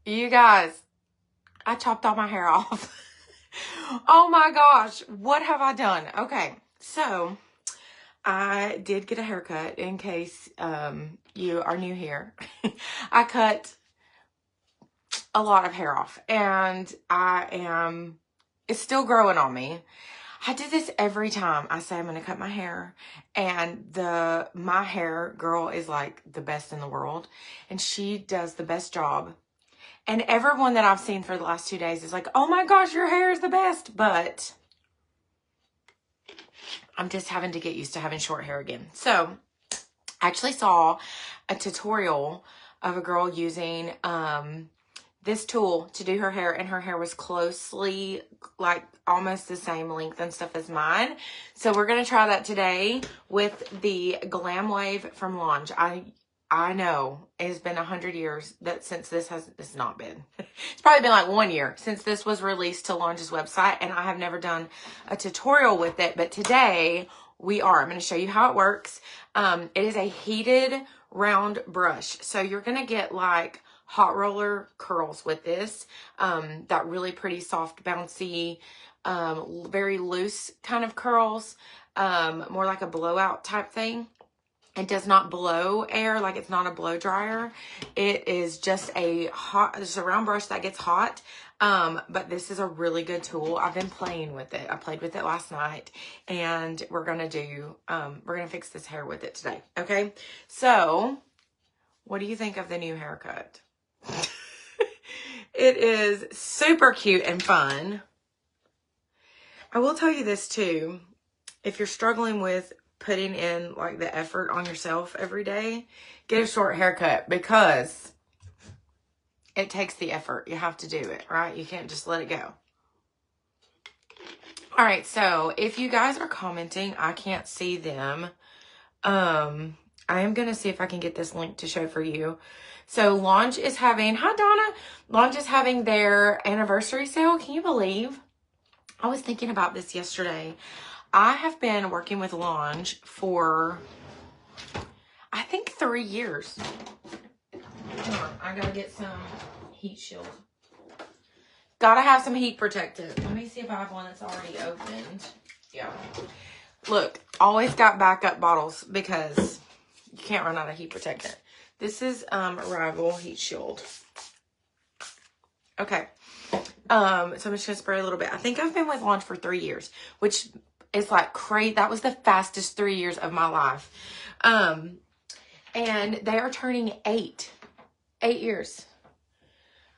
You guys, I chopped all my hair off. Oh my gosh, what have I done? Okay, so I did get a haircut in case you are new here. I cut a lot of hair off and it's still growing on me. I do this every time I say I'm going to cut my hair, and my hair girl is like the best in the world, and she does the best job. And everyone that I've seen for the last 2 days is like, oh my gosh, your hair is the best. But I'm just having to get used to having short hair again. So I actually saw a tutorial of a girl using this tool to do her hair, and her hair was closely like almost the same length and stuff as mine. So we're going to try that today with the Glam Wave from Launch. I know it's been 100 years that since it's not been. It's probably been like 1 year since this was released to Launch's website, and I have never done a tutorial with it, but today we are. I'm going to show you how it works. It is a heated round brush. So you're going to get like hot roller curls with this, that really pretty soft, bouncy, very loose kind of curls, more like a blowout type thing. It does not blow air, like it's not a blow dryer. It is just a round brush that gets hot. But this is a really good tool. I've been playing with it. I played with it last night, and we're going to fix this hair with it today. Okay. So what do you think of the new haircut? It is super cute and fun. I will tell you this too. If you're struggling with putting in like the effort on yourself every day, get a short haircut, because it takes the effort. You have to do it, right? You can't just let it go. All right. So if you guys are commenting, I can't see them. I am going to see if I can get this link to show for you. So Launch is having, hi Donna, Launch is having their anniversary sale. Can you believe? I was thinking about this yesterday. I have been working with Launch for, I think, 3 years. Hold on, I gotta get some heat shield. Gotta have some heat protectant. Let me see if I have one that's already opened. Yeah. Look, always got backup bottles because you can't run out of heat protectant. This is Rival Heat Shield. Okay. So I'm just gonna spray a little bit. I think I've been with Launch for 3 years, which is like crazy. That was the fastest 3 years of my life. And they are turning 8 years.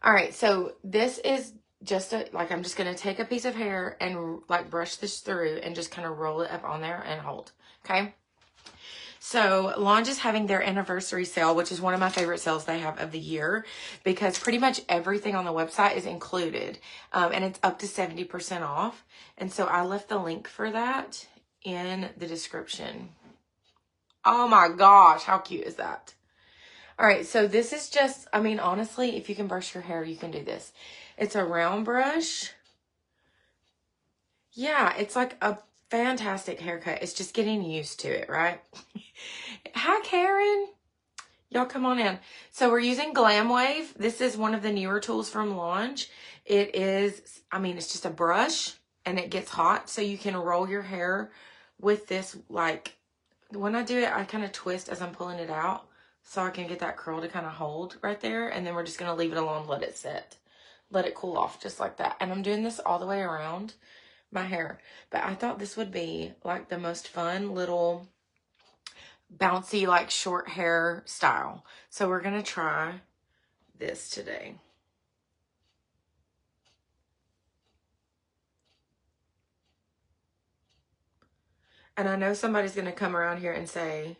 All right. So this is just I'm just going to take a piece of hair and like brush this through and just kind of roll it up on there and hold. Okay. So Launch is having their anniversary sale, which is one of my favorite sales they have of the year, because pretty much everything on the website is included, and it's up to 70% off. And so I left the link for that in the description. Oh my gosh, how cute is that? All right, so this is just, I mean, honestly, if you can brush your hair, you can do this. It's a round brush. Yeah, it's like a fantastic haircut. It's just getting used to it, right? Hi, Karen. Y'all come on in. So we're using Glam Wave. This is one of the newer tools from Launch. It is, I mean, it's just a brush and it gets hot. So you can roll your hair with this. Like when I do it, I kind of twist as I'm pulling it out so I can get that curl to kind of hold right there. And then we're just going to leave it alone, let it set, let it cool off just like that. And I'm doing this all the way around my hair. But I thought this would be like the most fun little bouncy, like short hair style. So we're going to try this today. And I know somebody's going to come around here and say,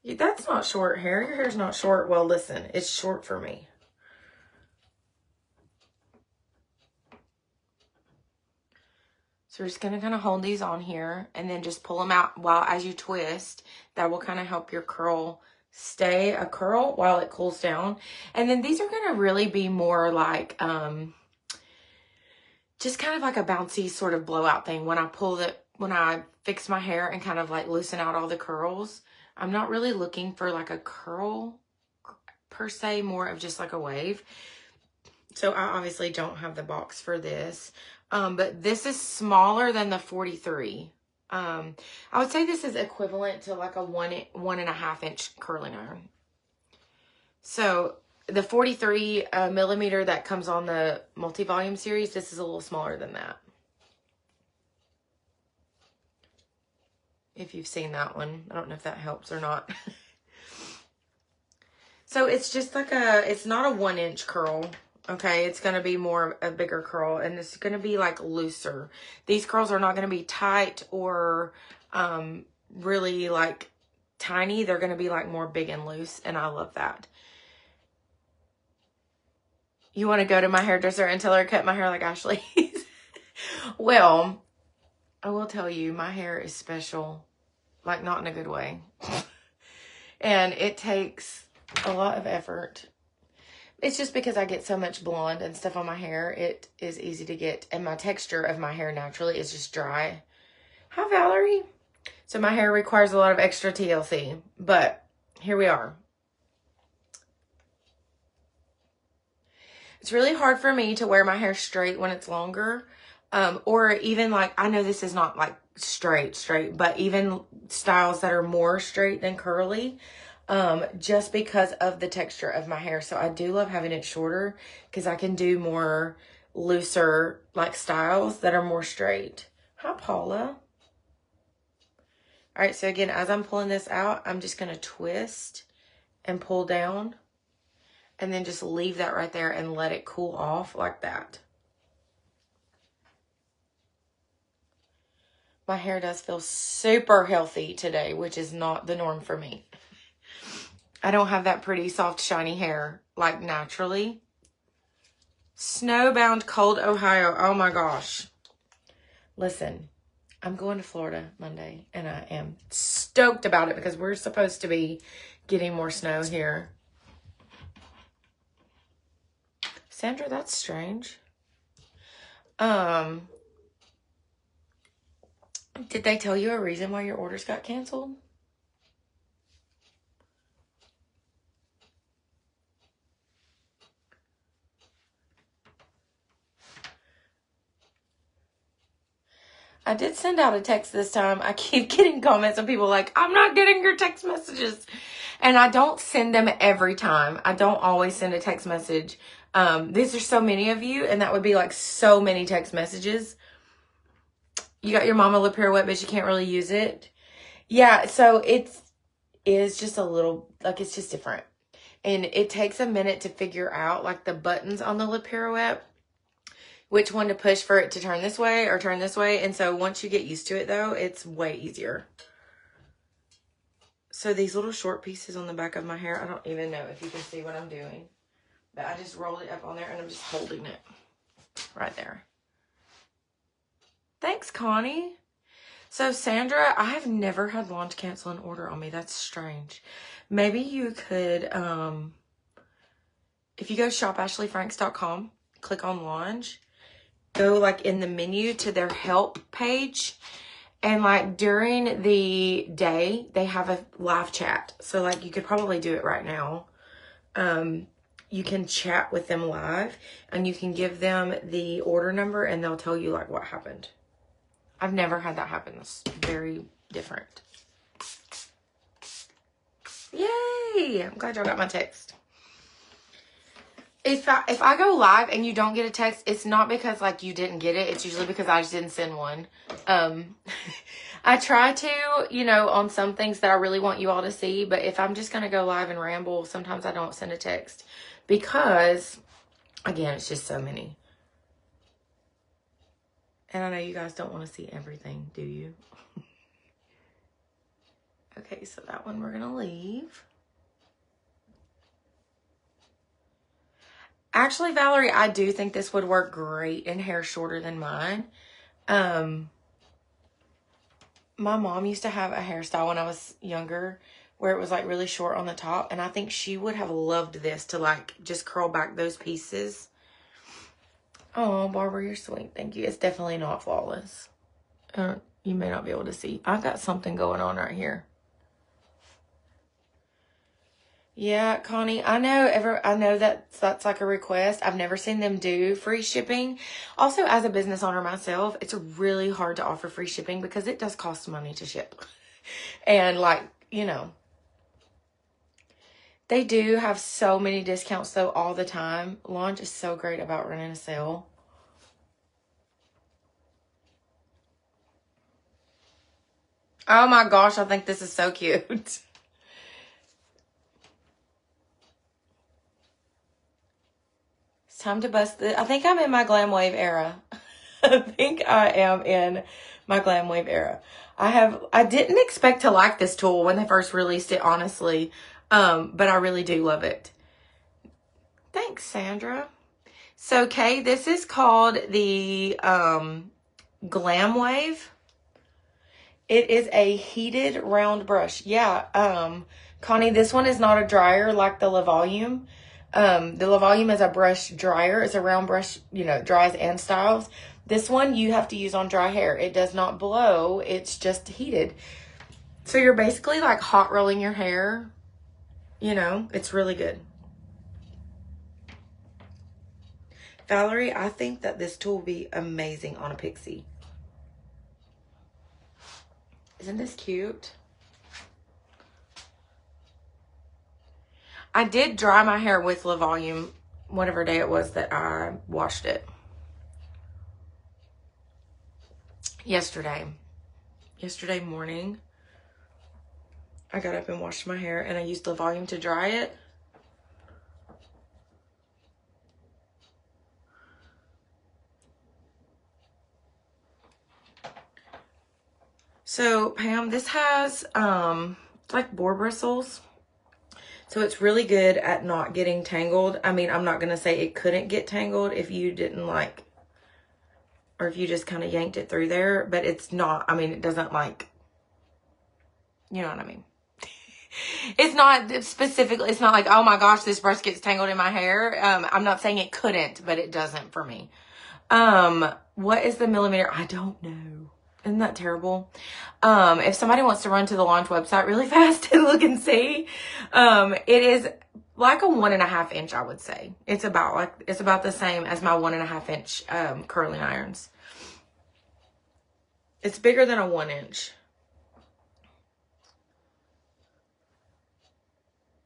that's not short hair. Your hair's not short. Well, listen, it's short for me. So we're just going to kind of hold these on here and then just pull them out while as you twist. That will kind of help your curl stay a curl while it cools down. And then these are going to really be more like just kind of like a bouncy sort of blowout thing. When I fix my hair and kind of like loosen out all the curls, I'm not really looking for like a curl per se, more of just like a wave. So I obviously don't have the box for this. But this is smaller than the 43. I would say this is equivalent to like a 1.5 inch curling iron. So the 43 millimeter that comes on the multi-volume series, this is a little smaller than that. If you've seen that one, I don't know if that helps or not. So it's just like it's not a 1 inch curl. Okay, it's going to be more a bigger curl, and it's going to be like looser. These curls are not going to be tight or really like tiny. They're going to be like more big and loose, and I love that. You want to go to my hairdresser and tell her to cut my hair like Ashley's? Well, I will tell you, my hair is special, like not in a good way. And it takes a lot of effort. It's just because I get so much blonde and stuff on my hair, it is easy to get. And my texture of my hair naturally is just dry. Hi, Valerie. So my hair requires a lot of extra TLC, but here we are. It's really hard for me to wear my hair straight when it's longer. Or even like, I know this is not like straight, but even styles that are more straight than curly. Just because of the texture of my hair. So I do love having it shorter because I can do more looser like styles that are more straight. Hi, Paula. All right, so again, as I'm pulling this out, I'm just going to twist and pull down and then just leave that right there and let it cool off like that. My hair does feel super healthy today, which is not the norm for me. I don't have that pretty, soft, shiny hair, like, naturally. Snowbound, cold Ohio. Oh, my gosh. Listen, I'm going to Florida Monday, and I am stoked about it because we're supposed to be getting more snow here. Sandra, that's strange. Did they tell you a reason why your orders got canceled? I did send out a text this time. I keep getting comments of people like, I'm not getting your text messages. And I don't send them every time. I don't always send a text message. These are so many of you, and that would be like so many text messages. You got your mama lip pirouette, but you can't really use it. Yeah, so it is just a little, like, it's just different. And it takes a minute to figure out, like, the buttons on the lip pirouette, which one to push for it to turn this way or turn this way. And so once you get used to it, though, it's way easier. So these little short pieces on the back of my hair, I don't even know if you can see what I'm doing. But I just rolled it up on there, and I'm just holding it right there. Thanks, Connie. So, Sandra, I have never had launch cancel an order on me. That's strange. Maybe you could, if you go shopashleyfranks.com, click on launch, go like in the menu to their help page, and like during the day, they have a live chat. So, like, you could probably do it right now. You can chat with them live, and you can give them the order number, and they'll tell you like what happened. I've never had that happen. It's very different. Yay! I'm glad y'all got my text. If I go live and you don't get a text, it's not because like you didn't get it. It's usually because I just didn't send one. I try to, you know, on some things that I really want you all to see. But if I'm just going to go live and ramble, sometimes I don't send a text. Because, again, it's just so many. And I know you guys don't want to see everything, do you? Okay, so that one we're going to leave. Actually, Valerie, I do think this would work great in hair shorter than mine. My mom used to have a hairstyle when I was younger where it was like really short on the top. And I think she would have loved this to like just curl back those pieces. Oh, Barbara, you're sweet. Thank you. It's definitely not flawless. You may not be able to see. I've got something going on right here. Yeah, Connie, I know that's like a request. I've never seen them do free shipping. Also, as a business owner myself, it's really hard to offer free shipping because it does cost money to ship. And like, you know, they do have so many discounts though all the time. Launch is so great about running a sale. Oh my gosh, I think this is so cute. It's time to bust the, I think I'm in my Glam Wave era. I think I am in my Glam Wave era. I didn't expect to like this tool when they first released it, honestly. But I really do love it. Thanks, Sandra. So, Kay, this is called the Glam Wave. It is a heated round brush. Yeah, Connie, this one is not a dryer like the La Volume. The La Volume is a brush dryer. It's a round brush, you know, dries and styles. This one you have to use on dry hair. It does not blow. It's just heated. So you're basically like hot rolling your hair. You know, it's really good. Valerie, I think that this tool will be amazing on a pixie. Isn't this cute? I did dry my hair with La Volume whatever day it was that I washed it. Yesterday morning, I got up and washed my hair and I used La Volume to dry it. So Pam, this has like boar bristles. So it's really good at not getting tangled. I mean, I'm not going to say it couldn't get tangled if you didn't like, or if you just kind of yanked it through there, but it's not, I mean, it doesn't like, you know what I mean? It's not specifically, it's not like, oh my gosh, this brush gets tangled in my hair. I'm not saying it couldn't, but it doesn't for me. What is the millimeter? I don't know. Isn't that terrible? If somebody wants to run to the Launch website really fast and look and see, it is like a 1.5 inch, I would say. It's about the same as my 1.5 inch, curling irons. It's bigger than a 1 inch.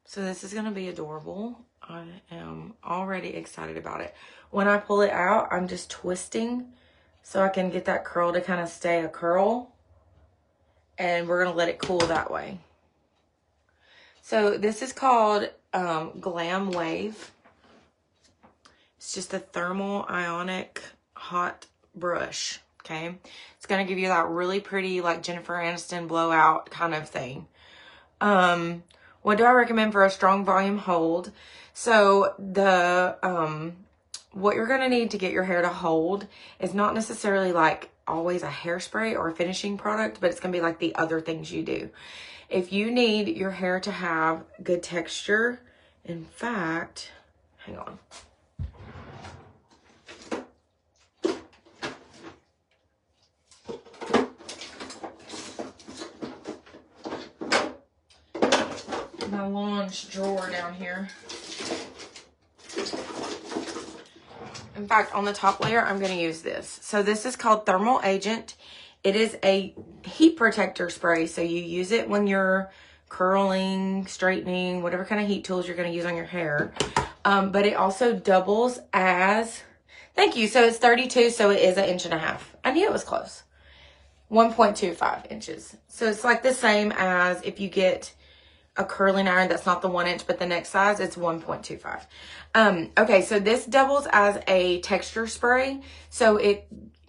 So this is going to be adorable. I am already excited about it. When I pull it out, I'm just twisting so I can get that curl to kind of stay a curl. And we're going to let it cool that way. So this is called Glam Wave. It's just a thermal ionic hot brush. Okay. It's going to give you that really pretty like Jennifer Aniston blowout kind of thing. What do I recommend for a strong volume hold? So the what you're going to need to get your hair to hold is not necessarily like always a hairspray or a finishing product, but it's going to be like the other things you do. If you need your hair to have good texture, in fact, hang on. My launch drawer down here. In fact, on the top layer, I'm going to use this. So this is called Thermal Agent. It is a heat protector spray. So you use it when you're curling, straightening, whatever kind of heat tools you're going to use on your hair. But it also doubles as, thank you. So it's 32, so it is 1.5 inches. I knew it was close. 1.25 inches. So it's like the same as if you get a curling iron that's not the 1 inch, but the next size, it's 1.25. Okay, so this doubles as a texture spray. So it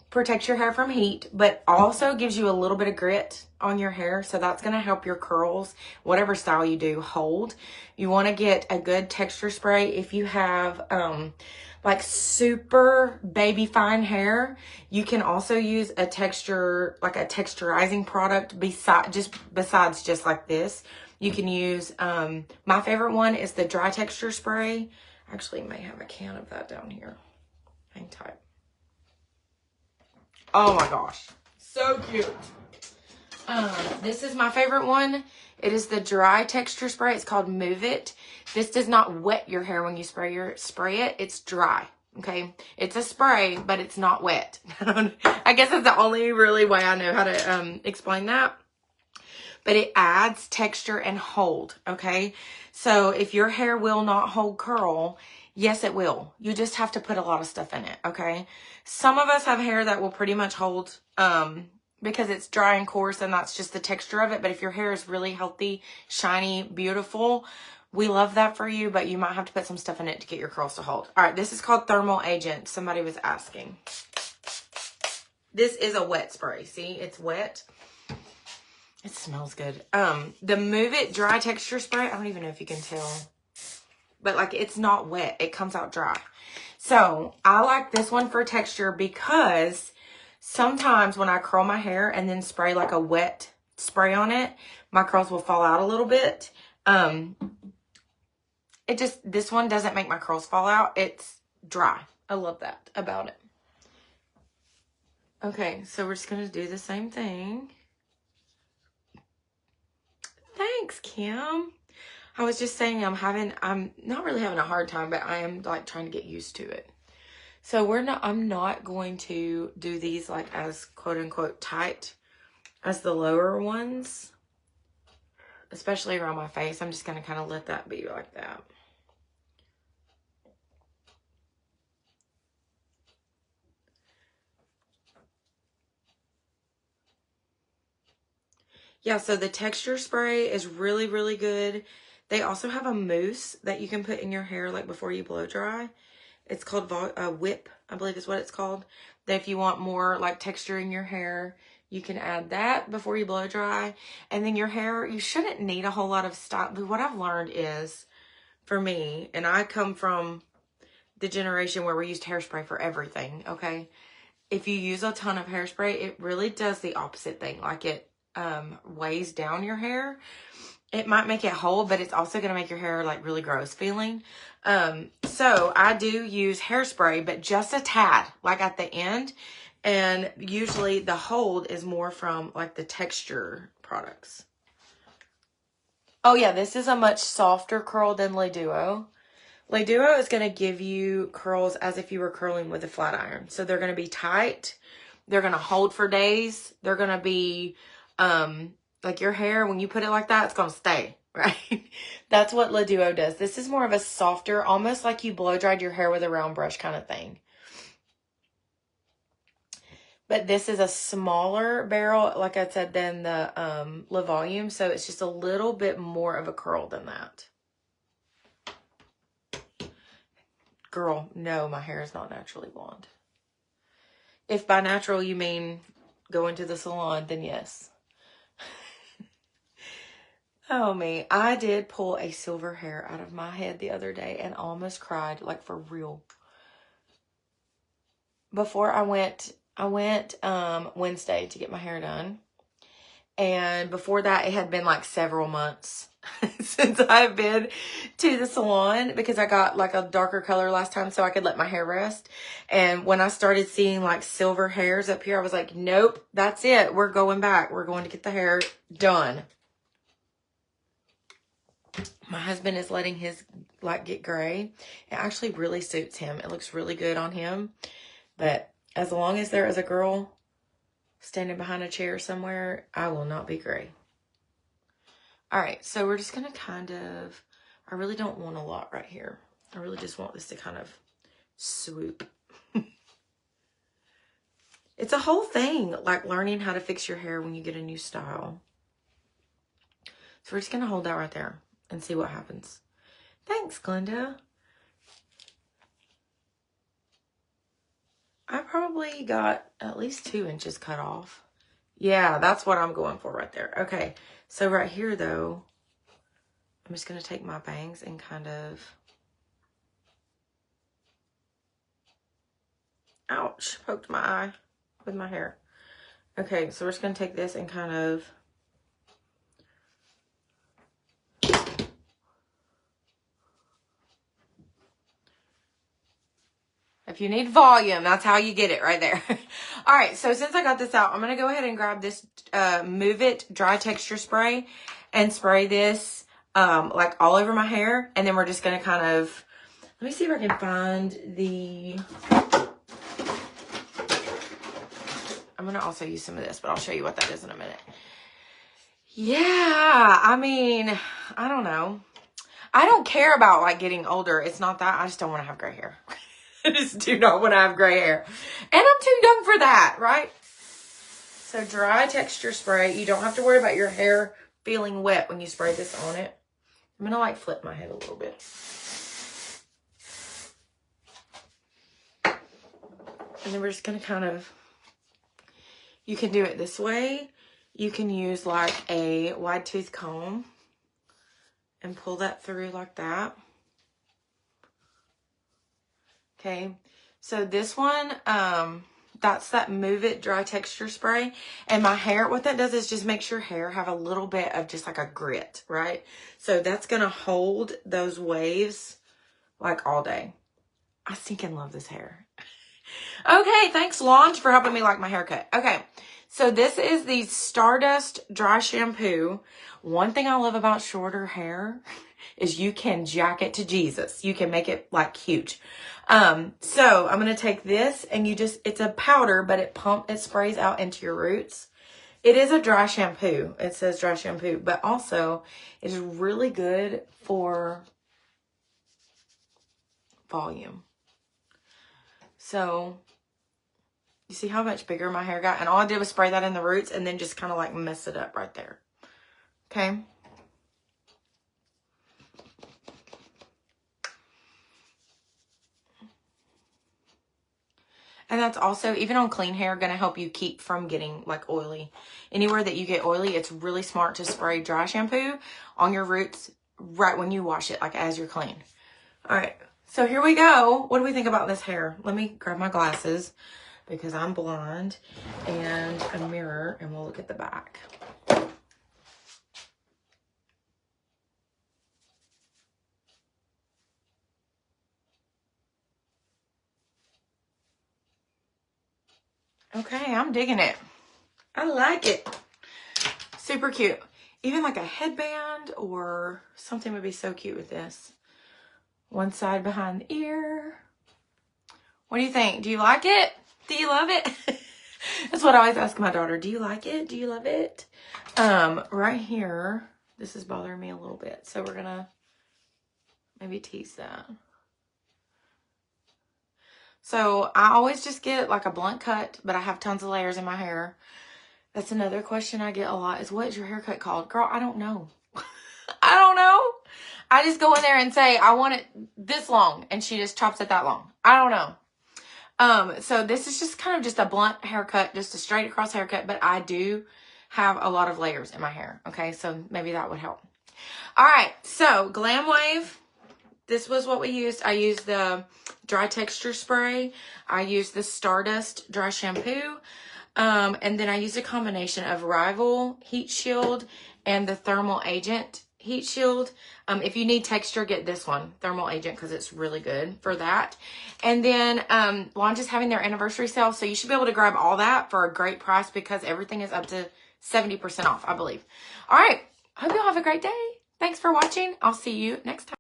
protects your hair from heat, but also gives you a little bit of grit on your hair. So that's going to help your curls, whatever style you do, hold. You want to get a good texture spray. If you have like super baby fine hair, you can also use a texture, like a texturizing product besides just like this. You can use, my favorite one is the dry texture spray. Actually, may have a can of that down here. Hang tight. Oh my gosh. So cute. This is my favorite one. It is the dry texture spray. It's called Move It. This does not wet your hair when you spray it. It's dry. Okay. It's a spray, but it's not wet. I guess that's the only really way I know how to explain that. But it adds texture and hold. Okay. So if your hair will not hold curl, yes, it will. You just have to put a lot of stuff in it. Okay. Some of us have hair that will pretty much hold, because it's dry and coarse and that's just the texture of it. But if your hair is really healthy, shiny, beautiful, we love that for you, but you might have to put some stuff in it to get your curls to hold. All right, this is called Thermal Agent. Somebody was asking. This is a wet spray. See, it's wet. It smells good. The Move It Dry Texture Spray, I don't even know if you can tell, but like it's not wet. It comes out dry. So I like this one for texture because sometimes when I curl my hair and then spray like a wet spray on it, my curls will fall out a little bit. This one doesn't make my curls fall out. It's dry. I love that about it. Okay, so we're just going to do the same thing. Thanks, Kim. I was just saying I'm not really having a hard time, but I am like trying to get used to it. So I'm not going to do these like as quote unquote tight as the lower ones, especially around my face. I'm just going to kind of let that be like that. Yeah, so the texture spray is really, really good. They also have a mousse that you can put in your hair like before you blow dry. It's called Whip, I believe is what it's called. That if you want more like texture in your hair, you can add that before you blow dry. And then your hair, you shouldn't need a whole lot of style. But what I've learned is, for me, and I come from the generation where we used hairspray for everything, okay? If you use a ton of hairspray, it really does the opposite thing. Like it weighs down your hair. It might make it hold, but it's also going to make your hair like really gross feeling. So I do use hairspray, but just a tad, like at the end. And usually the hold is more from like the texture products. Oh yeah, this is a much softer curl than Le Duo. Le Duo is going to give you curls as if you were curling with a flat iron. So they're going to be tight. They're going to hold for days. They're going to be, like your hair, when you put it like that, it's going to stay, right? That's what Le Duo does. This is more of a softer, almost like you blow dried your hair with a round brush kind of thing. But this is a smaller barrel, like I said, than the Le Volume. So it's just a little bit more of a curl than that. Girl, no, my hair is not naturally blonde. If by natural you mean going to the salon, then yes. Oh, me. I did pull a silver hair out of my head the other day and almost cried, like for real. Before I went Wednesday to get my hair done. And before that, it had been like several months since I've been to the salon because I got like a darker color last time so I could let my hair rest. And when I started seeing like silver hairs up here, I was like, nope, that's it. We're going back. We're going to get the hair done. My husband is letting his like get gray. It actually really suits him. It looks really good on him. But as long as there is a girl standing behind a chair somewhere, I will not be gray. All right, so we're just going to kind of, I really don't want a lot right here. I really just want this to kind of swoop. It's a whole thing, like learning how to fix your hair when you get a new style. So we're just going to hold that right there and see what happens. Thanks, Glenda. I probably got at least 2 inches cut off. Yeah, that's what I'm going for right there. Okay, so right here, though, I'm just going to take my bangs and kind of... Ouch, poked my eye with my hair. Okay, so we're just going to take this and kind of... If you need volume, that's how you get it right there. All right, so since I got this out, I'm going to go ahead and grab this Move It Dry Texture Spray and spray this like all over my hair. And then we're just going to kind of, let me see if I can find the, I'm going to also use some of this, but I'll show you what that is in a minute. Yeah, I mean, I don't know. I don't care about like getting older. It's not that. I just don't want to have gray hair. I just do not want to have gray hair. And I'm too young for that, right? So dry texture spray. You don't have to worry about your hair feeling wet when you spray this on it. I'm going to like flip my head a little bit. And then we're just going to kind of, you can do it this way. You can use like a wide tooth comb and pull that through like that. Okay, so this one, that's that Move It Dry Texture Spray. And my hair, what that does is just makes your hair have a little bit of just like a grit, right? So that's going to hold those waves like all day. I stinking love this hair. Okay, thanks, Launch, for helping me like my haircut. Okay, so this is the Stardust Dry Shampoo. One thing I love about shorter hair is you can jack it to Jesus. You can make it like huge. So I'm going to take this and you just, it's a powder, but it sprays out into your roots. It is a dry shampoo. It says dry shampoo, but also it's really good for volume. So you see how much bigger my hair got? And all I did was spray that in the roots and then just kind of like mess it up right there. Okay. And that's also, even on clean hair, going to help you keep from getting like oily. Anywhere that you get oily, it's really smart to spray dry shampoo on your roots right when you wash it, like as you're clean. All right, so here we go. What do we think about this hair? Let me grab my glasses because I'm blind, and a mirror, and we'll look at the back. Okay, I'm digging it. I like it. Super cute. Even like a headband or something would be so cute with this. One side behind the ear. What do you think? Do you like it? Do you love it? That's what I always ask my daughter. Do you like it? Do you love it? Right here, this is bothering me a little bit. So we're gonna maybe tease that. So I always just get like a blunt cut, but I have tons of layers in my hair. That's another question I get a lot is, what is your haircut called? Girl, I don't know. I don't know. I just go in there and say, I want it this long. And she just chops it that long. I don't know. So this is just kind of just a blunt haircut, just a straight across haircut. But I do have a lot of layers in my hair. Okay, so maybe that would help. All right, so Glam Wave. This was what we used. I used the dry texture spray. I used the Stardust dry shampoo. And then I used a combination of Rival Heat Shield and the Thermal Agent Heat Shield. If you need texture, get this one, Thermal Agent, because it's really good for that. And then Launch is having their anniversary sale, so you should be able to grab all that for a great price because everything is up to 70% off, I believe. All right. Hope you all have a great day. Thanks for watching. I'll see you next time.